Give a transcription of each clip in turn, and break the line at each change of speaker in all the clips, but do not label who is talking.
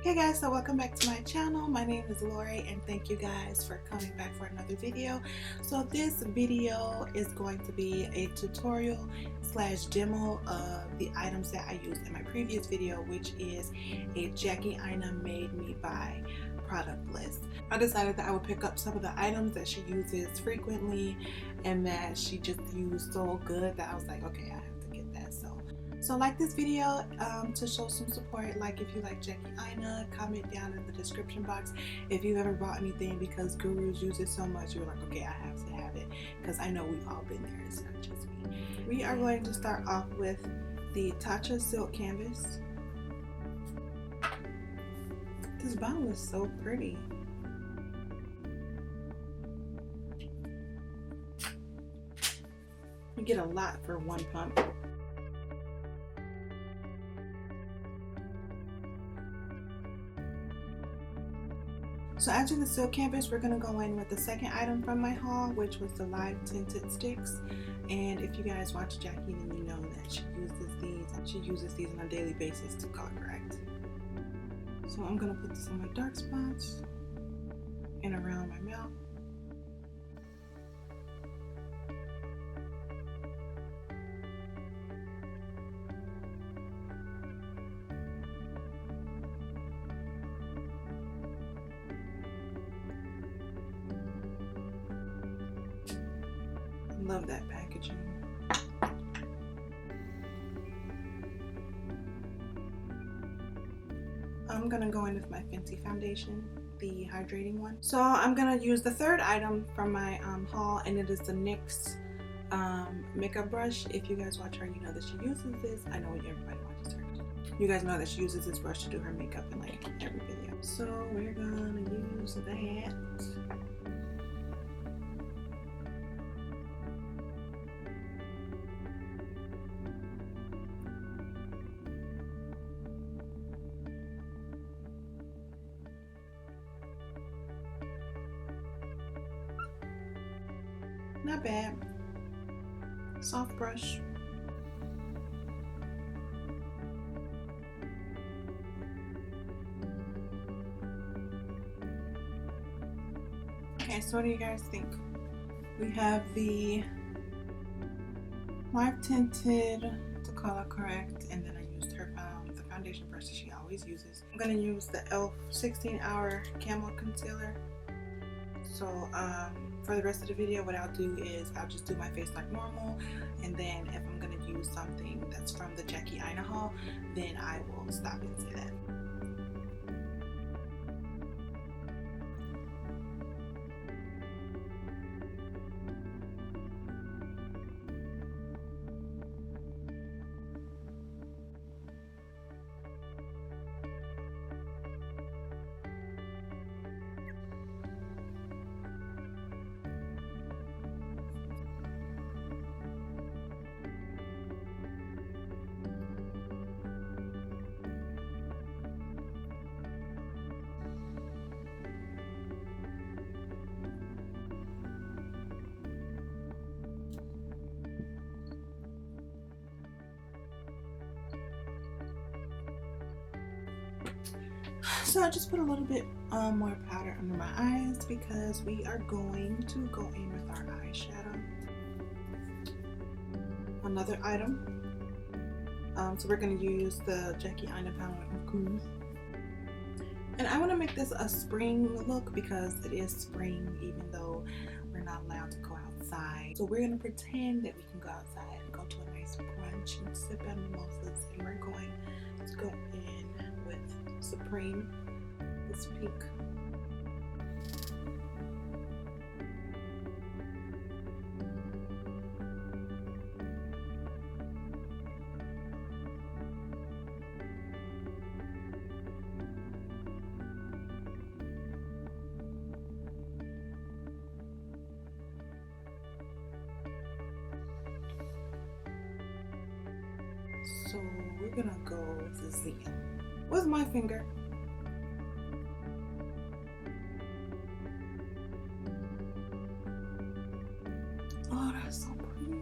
Hey guys, so welcome back to my channel. My name is Lori and thank you guys for coming back for another video. So this video is going to be a tutorial slash demo of the items that I used in my previous video, which is a Jackie Aina made me buy product list. I decided that I would pick up some of the items that she uses frequently and that she just used so good that I was like, okay, I have to get that. So like this video to show some support. Like if you like Jackie Aina, comment down in the description box if you've ever bought anything because gurus use it so much you're like, okay, I have to have it, because I know we've all been there, it's not just me. We are going to start off with the Tatcha silk canvas. This bottle is so pretty. You get a lot for one pump. So after the silk canvas, we're going to go in with the second item from my haul, which was the live tinted sticks. And if you guys watch Jackie, then you know that she uses these on a daily basis to color correct. So I'm going to put this on my dark spots and around my mouth. Love that packaging. I'm gonna go in with my Fenty foundation, the hydrating one. So I'm gonna use the third item from my haul, and it is the NYX makeup brush. If you guys watch her, you know that she uses this. I know everybody watches her. You guys know that she uses this brush to do her makeup in like every video. So we're gonna use that. Not bad. Soft brush. Okay, so what do you guys think? We have the live tinted to color correct, and then I used her the foundation brush that she always uses. I'm gonna use the e.l.f. 16-hour Camo Concealer. So for the rest of the video, what I'll do is I'll just do my face like normal, and then if I'm gonna use something that's from the Jackie Aina haul, then I will stop and say that. So I just put a little bit more powder under my eyes because we are going to go in with our eyeshadow. Another item. So we're going to use the Jackie Aina palette of Cool. And I want to make this a spring look because it is spring, even though we're not allowed to go outside. So we're going to pretend that we can go outside and go to a nice brunch and sip on mimosas. And we're going to go in with Supreme, this pink. So we're gonna go with the Z with my finger. Oh, that's so pretty.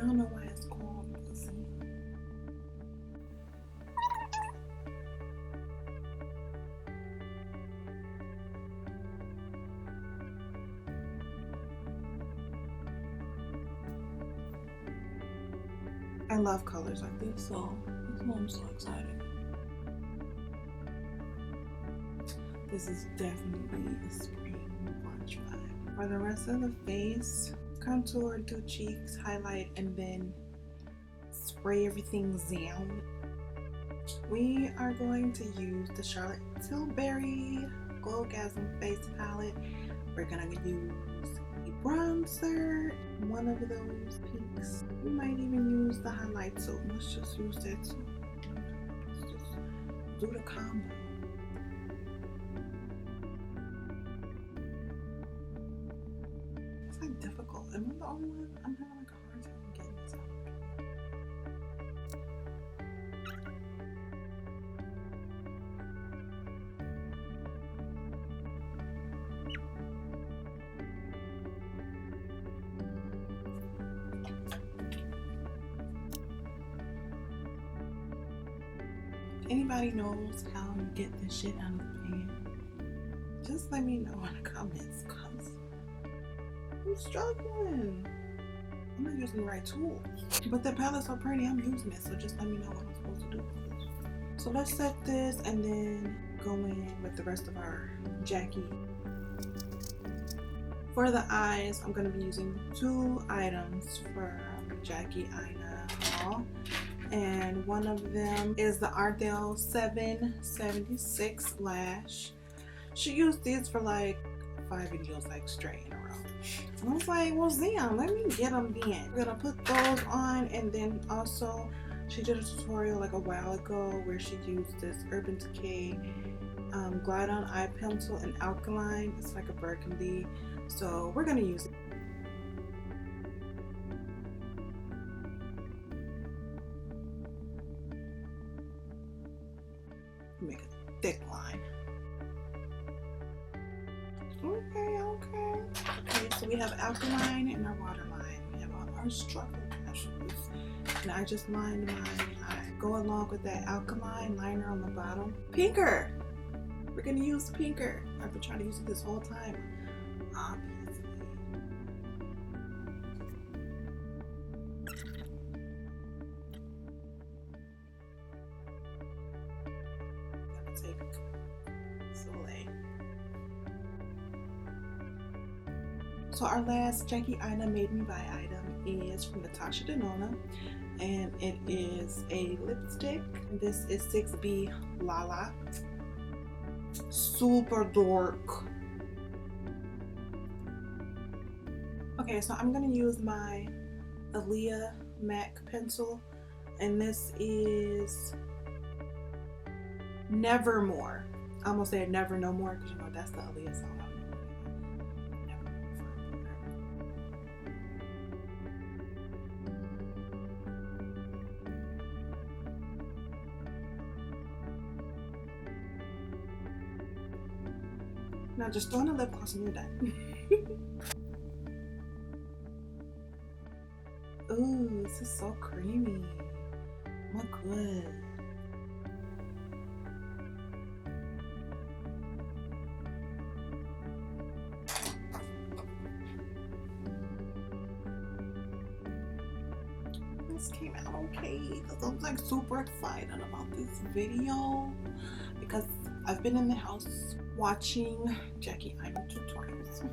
I don't know why it's cold. I love colors like this, so that's why I'm so excited. This is definitely a spring blush vibe. For the rest of the face, contour, do cheeks, highlight, and then spray everything down. We are going to use the Charlotte Tilbury Glowgasm Face Palette. We're gonna use a bronzer, one of those pinks. We might even use the highlight, so let's just use that too. Let's just do the combo. It's like difficult. Am I the only one? I'm having like a hard time getting this out. Anybody knows how you get this shit out of the pan? Just let me know in the comments, cause I'm struggling. I'm not using the right tools. But the palette's so pretty, I'm using it, so just let me know what I'm supposed to do. So let's set this and then go in with the rest of our Jackie. For the eyes, I'm going to be using 2 items for Jackie Aina haul. And one of them is the Ariel 776 lash. She used these for like 5 videos like straight in a row. And I was like, well damn, let me get them then. We're gonna put those on, and then also she did a tutorial like a while ago where she used this Urban Decay Glide On Eye Pencil in Alkaline. It's like a burgundy. So we're gonna use it. Make a thick line. Okay, so we have alkaline and our waterline. We have our struggle brushes. And I just lined my eye. Go along with that alkaline liner on the bottom. Pinker! We're gonna use pinker. I've been trying to use it this whole time. Obviously. Take Soleil. So our last Jackie Aina Made Me By item is from Natasha Denona, and it is a lipstick. This is 6B Lala. Super dark. Okay, so I'm gonna use my Aaliyah MAC pencil, and this is Nevermore. I almost said Never No More, because you know that's the Aaliyah song. Now just throw in a lip gloss and you're done. Ooh, this is so creamy. Oh my god. This came out okay because I'm like super excited about this video because I've been in the house watching Jackie Aina tutorials.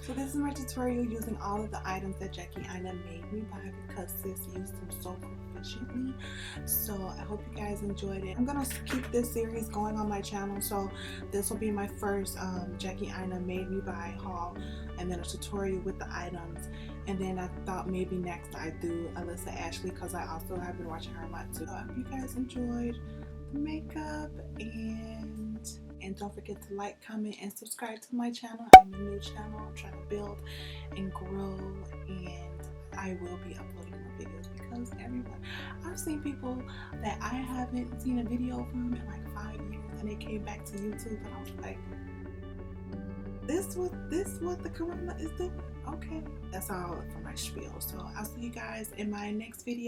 So this is my tutorial using all of the items that Jackie Aina made me by because sis used them so proficiently. So I hope you guys enjoyed it. I'm gonna keep this series going on my channel, so this will be my first Jackie Aina Made Me By haul, and then a tutorial with the items. And then I thought maybe next I do Alyssa Ashley because I also have been watching her a lot too. So I hope you guys enjoyed the makeup, and don't forget to like, comment, and subscribe to my channel. I'm a new channel. I'm trying to build and grow, and I will be uploading more videos because everyone, I've seen people that I haven't seen a video from in like 5 years, and they came back to YouTube, and I was like, this what the corona is doing? Okay, that's all for my spiel. So I'll see you guys in my next video.